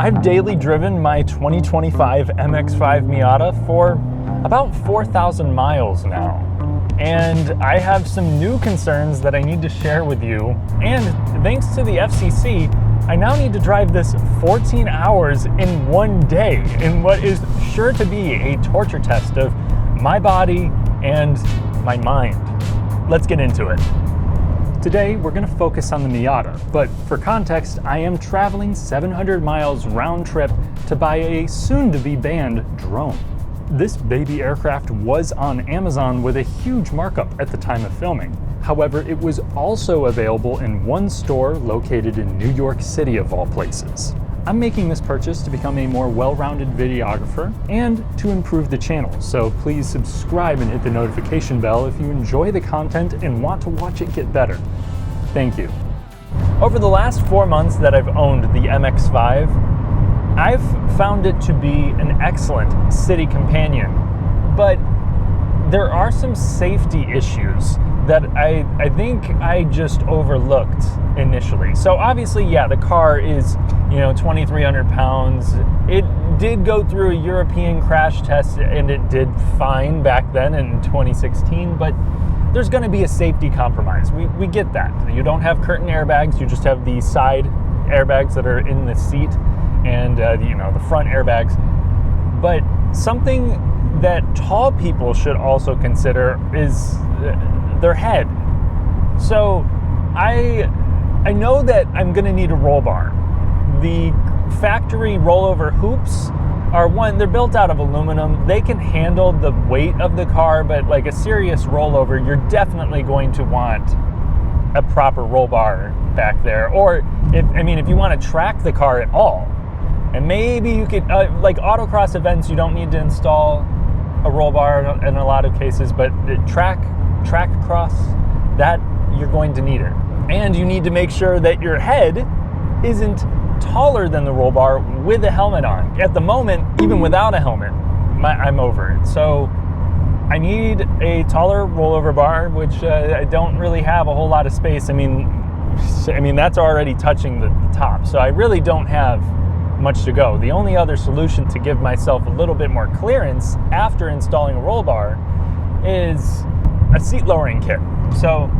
I've daily driven my 2025 MX-5 Miata for about 4,000 miles now. And I have some new concerns that I need to share with you. And thanks to the FCC, I now need to drive this 14 hours in one day in what is sure to be a torture test of my body and my mind. Let's get into it. Today, we're going to focus on the Miata, but for context, I am traveling 700 miles round trip to buy a soon-to-be banned drone. This baby aircraft was on Amazon with a huge markup at the time of filming. However, it was also available in one store located in New York City of all places. I'm making this purchase to become a more well-rounded videographer and to improve the channel, so please subscribe and hit the notification bell if you enjoy the content and want to watch it get better. Thank you. Over the last 4 months that I've owned the MX-5, I've found it to be an excellent city companion, but there are some safety issues that I think I just overlooked initially. So obviously, yeah, the car is, 2,300 pounds. It did go through a European crash test and it did fine back then in 2016, but there's gonna be a safety compromise. We get that. You don't have curtain airbags, you just have the side airbags that are in the seat and the front airbags. But something that tall people should also consider is their head. So I know that I'm gonna need a roll bar. The factory rollover hoops are they're built out of aluminum. They can handle the weight of the car, but like a serious rollover, you're definitely going to want a proper roll bar back there. Or if you want to track the car at all, and maybe you could, like autocross events, you don't need to install a roll bar in a lot of cases, but track cross, that you're going to need it. And you need to make sure that your head isn't taller than the roll bar with a helmet on. At the moment, even without a helmet, I'm over it. So I need a taller rollover bar, which I don't really have a whole lot of space. I mean that's already touching the top. So I really don't have much to go. The only other solution to give myself a little bit more clearance after installing a roll bar is a seat lowering kit. So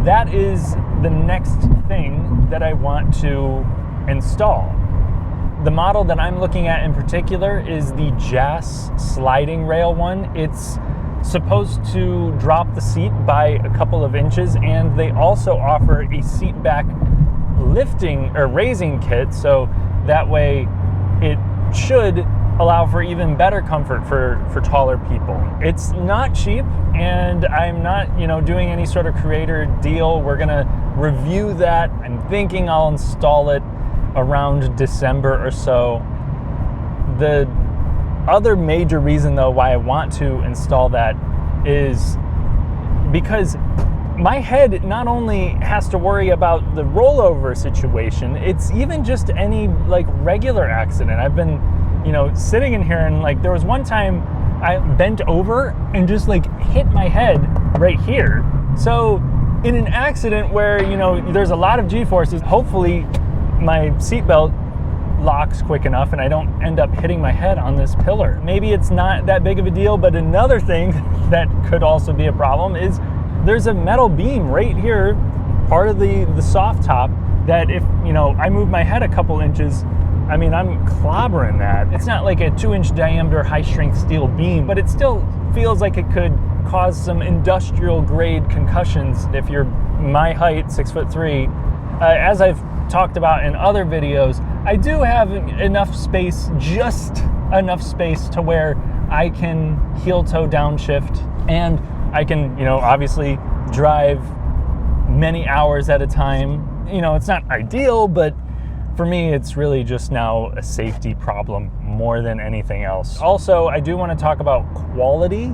that is the next thing that I want to install. The model that I'm looking at in particular is the JAS sliding rail one. It's supposed to drop the seat by a couple of inches, and they also offer a seat back lifting or raising kit, so that way it should allow for even better comfort for taller people. It's not cheap, and I'm not doing any sort of creator deal. We're gonna review that. I'm thinking I'll install it around December or so. The other major reason though why I want to install that is because my head not only has to worry about the rollover situation, it's even just any like regular accident. I've been sitting in here and like there was one time I bent over and just like hit my head right here. So in an accident where there's a lot of G-forces, hopefully my seatbelt locks quick enough and I don't end up hitting my head on this pillar. Maybe it's not that big of a deal, but another thing that could also be a problem is there's a metal beam right here, part of the soft top, that if I move my head a couple inches, I'm clobbering that. It's not like a 2-inch diameter high strength steel beam, but it still feels like it could cause some industrial grade concussions if you're my height, 6'3". As I've talked about in other videos, I do have enough space, just enough space to where I can heel toe downshift, and I can, obviously drive many hours at a time. It's not ideal, but for me, it's really just now a safety problem more than anything else. Also, I do want to talk about quality.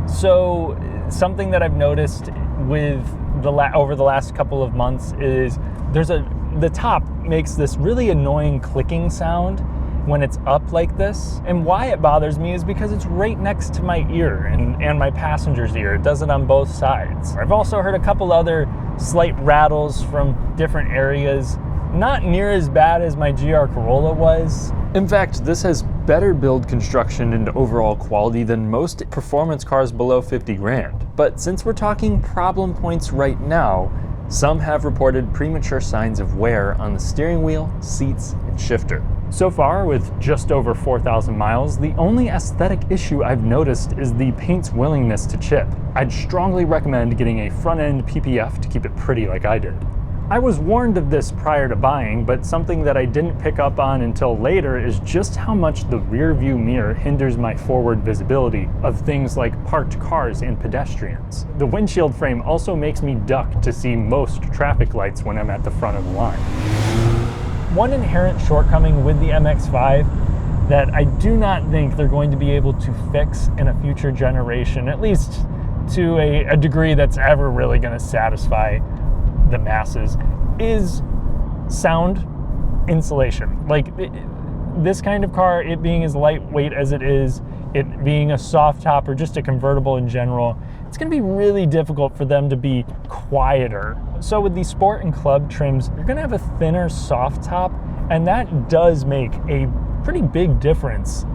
So something that I've noticed with over the last couple of months is the top makes this really annoying clicking sound when it's up like this. And why it bothers me is because it's right next to my ear and my passenger's ear. It does it on both sides. I've also heard a couple other slight rattles from different areas. not near as bad as my GR Corolla was. In fact, this has better build construction and overall quality than most performance cars below 50 grand. But since we're talking problem points right now, some have reported premature signs of wear on the steering wheel, seats, and shifter. So far, with just over 4,000 miles, the only aesthetic issue I've noticed is the paint's willingness to chip. I'd strongly recommend getting a front-end PPF to keep it pretty like I did. I was warned of this prior to buying, but something that I didn't pick up on until later is just how much the rear view mirror hinders my forward visibility of things like parked cars and pedestrians. The windshield frame also makes me duck to see most traffic lights when I'm at the front of the line. One inherent shortcoming with the MX-5 that I do not think they're going to be able to fix in a future generation, at least to a degree that's ever really going to satisfy the masses, is sound insulation. Like this kind of car, it being as lightweight as it is, it being a soft top or just a convertible in general, it's going to be really difficult for them to be quieter. So with these sport and club trims, you're going to have a thinner soft top, and that does make a pretty big difference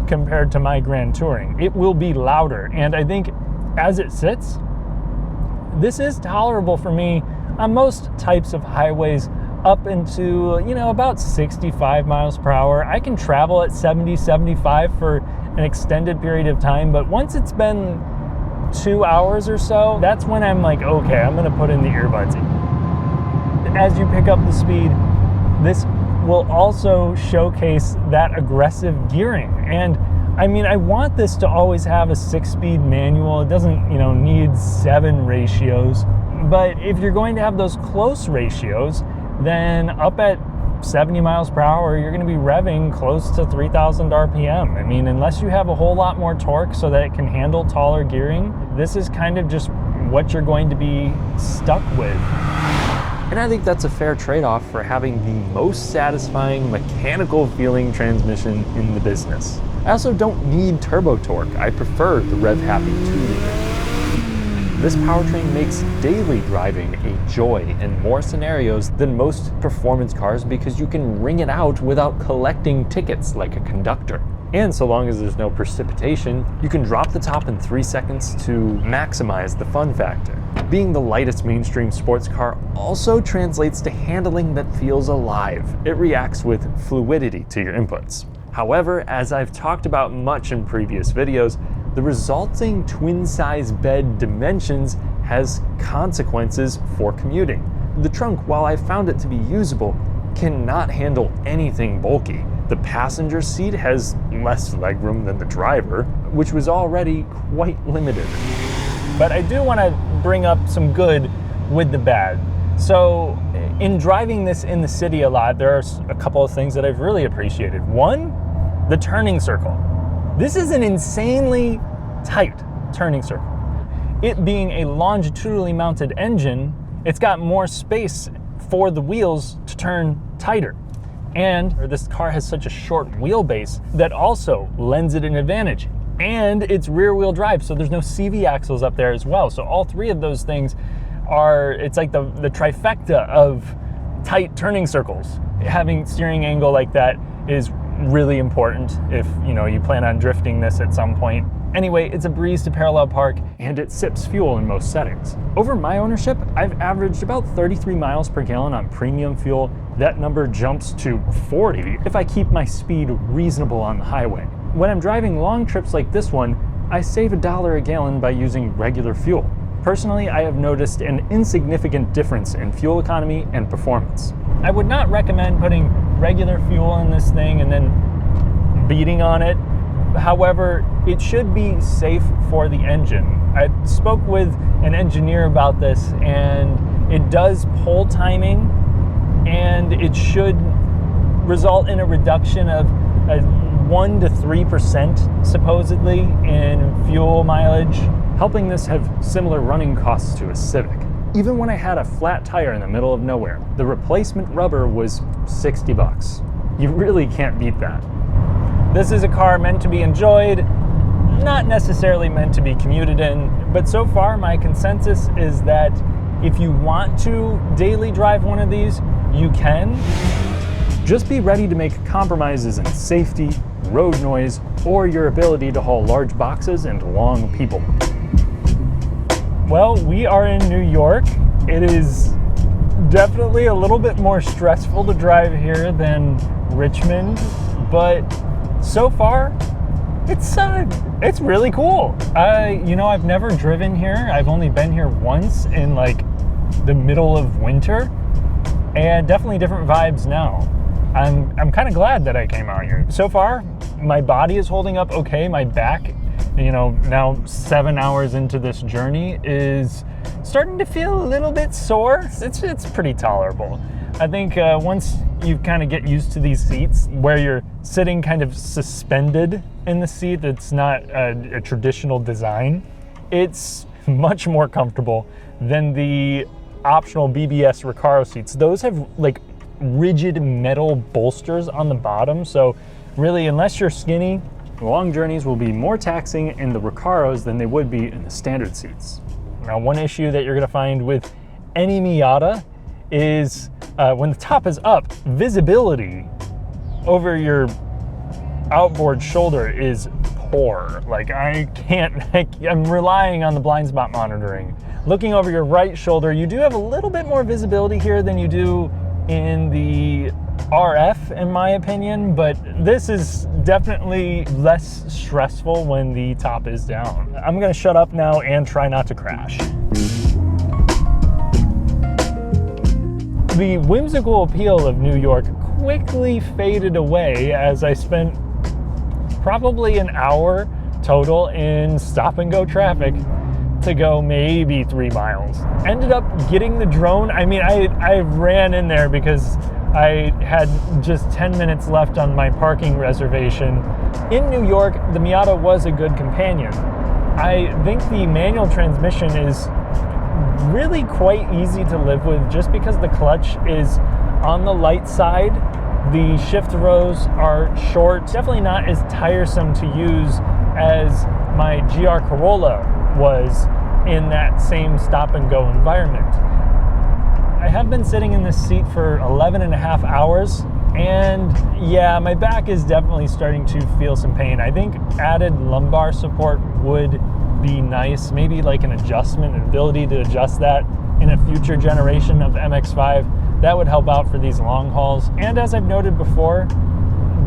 compared to my Grand Touring. It will be louder, and I think as it sits, this is tolerable for me on most types of highways up into, about 65 miles per hour. I can travel at 70, 75 for an extended period of time, but once it's been 2 hours or so, that's when I'm like, okay, I'm gonna put in the earbuds. As you pick up the speed, this will also showcase that aggressive gearing. And I mean, I want this to always have a 6-speed manual. It doesn't, need 7 ratios. But if you're going to have those close ratios, then up at 70 miles per hour, you're going to be revving close to 3,000 RPM. I mean, unless you have a whole lot more torque so that it can handle taller gearing, this is kind of just what you're going to be stuck with. And I think that's a fair trade-off for having the most satisfying mechanical feeling transmission in the business. I also don't need turbo torque. I prefer the rev-happy 2-liter. This powertrain makes daily driving a joy in more scenarios than most performance cars because you can wring it out without collecting tickets like a conductor. And so long as there's no precipitation, you can drop the top in 3 seconds to maximize the fun factor. Being the lightest mainstream sports car also translates to handling that feels alive. It reacts with fluidity to your inputs. However, as I've talked about much in previous videos, the resulting twin-size bed dimensions has consequences for commuting. The trunk, while I found it to be usable, cannot handle anything bulky. The passenger seat has less legroom than the driver, which was already quite limited. But I do want to bring up some good with the bad. So in driving this in the city a lot, there are a couple of things that I've really appreciated. One, the turning circle. This is an insanely tight turning circle. It being a longitudinally mounted engine, it's got more space for the wheels to turn tighter. And this car has such a short wheelbase that also lends it an advantage. And it's rear wheel drive, so there's no CV axles up there as well. So all three of those things it's like the trifecta of tight turning circles. Having steering angle like that is really important if you plan on drifting this at some point. Anyway, it's a breeze to parallel park, and it sips fuel in most settings. Over my ownership, I've averaged about 33 miles per gallon on premium fuel. That number jumps to 40 if I keep my speed reasonable on the highway. When I'm driving long trips like this one, I save $1 a gallon by using regular fuel. Personally, I have noticed an insignificant difference in fuel economy and performance. I would not recommend putting regular fuel in this thing and then beating on it. However, it should be safe for the engine. I spoke with an engineer about this, and it does pull timing, and it should result in a reduction of 1 to 3% supposedly in fuel mileage, helping this have similar running costs to a Civic. Even when I had a flat tire in the middle of nowhere, the replacement rubber was $60. You really can't beat that. This is a car meant to be enjoyed, not necessarily meant to be commuted in, but so far my consensus is that if you want to daily drive one of these, you can. Just be ready to make compromises in safety, road noise, or your ability to haul large boxes and long people. Well, we are in New York. It is definitely a little bit more stressful to drive here than Richmond, but so far, it's really cool. I've never driven here. I've only been here once in like the middle of winter, and definitely different vibes now. I'm kind of glad that I came out here. So far, my body is holding up okay. My back, now 7 hours into this journey, is starting to feel a little bit sore. It's pretty tolerable. I think once you kind of get used to these seats where you're sitting kind of suspended in the seat, it's not a traditional design, it's much more comfortable than the optional BBS Recaro seats. Those have like rigid metal bolsters on the bottom, so really, unless you're skinny, long journeys will be more taxing in the Recaros than they would be in the standard seats. Now, one issue that you're going to find with any Miata is when the top is up, visibility over your outboard shoulder is poor. Like, I'm relying on the blind spot monitoring. Looking over your right shoulder, you do have a little bit more visibility here than you do in the RF, in my opinion, but this is definitely less stressful when the top is down. I'm gonna shut up now and try not to crash. The whimsical appeal of New York quickly faded away as I spent probably an hour total in stop and go traffic to go maybe 3 miles. Ended up getting the drone. I mean, I ran in there because I had just 10 minutes left on my parking reservation. In New York, the Miata was a good companion. I think the manual transmission is really quite easy to live with just because the clutch is on the light side. The shift rows are short, definitely not as tiresome to use as my GR Corolla was in that same stop and go environment. I have been sitting in this seat for 11 and a half hours, and yeah, my back is definitely starting to feel some pain. I think added lumbar support would be nice, maybe like an adjustment, an ability to adjust that in a future generation of MX-5. That would help out for these long hauls. And as I've noted before,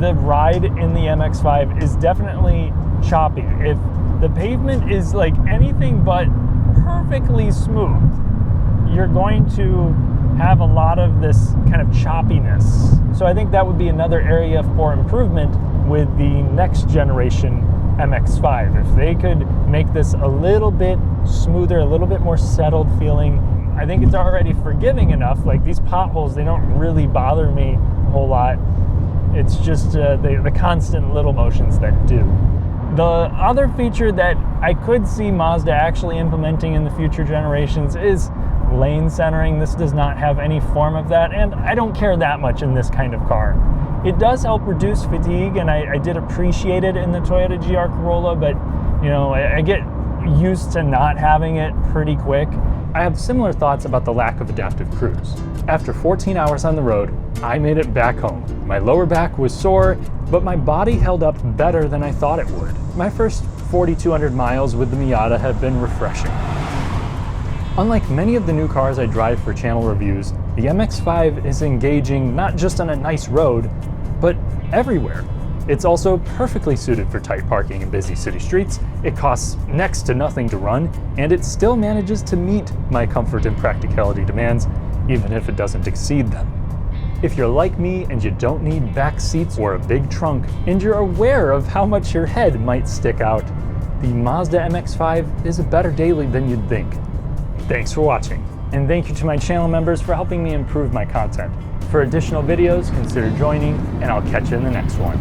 the ride in the MX-5 is definitely choppy. If the pavement is like anything but perfectly smooth, you're going to have a lot of this kind of choppiness. So I think that would be another area for improvement with the next generation MX-5. If they could make this a little bit smoother, a little bit more settled feeling. I think it's already forgiving enough. Like, these potholes, they don't really bother me a whole lot. It's just the constant little motions that do. The other feature that I could see Mazda actually implementing in the future generations is lane centering. This does not have any form of that, and I don't care that much in this kind of car. It does help reduce fatigue, and I did appreciate it in the Toyota GR Corolla, but I get used to not having it pretty quick. I have similar thoughts about the lack of adaptive cruise. After 14 hours on the road, I made it back home. My lower back was sore, but my body held up better than I thought it would. My first 4,200 miles with the Miata have been refreshing. Unlike many of the new cars I drive for channel reviews, the MX-5 is engaging not just on a nice road, but everywhere. It's also perfectly suited for tight parking in busy city streets. It costs next to nothing to run, and it still manages to meet my comfort and practicality demands, even if it doesn't exceed them. If you're like me and you don't need back seats or a big trunk, and you're aware of how much your head might stick out, the Mazda MX-5 is a better daily than you'd think. Thanks for watching, and thank you to my channel members for helping me improve my content. For additional videos, consider joining, and I'll catch you in the next one.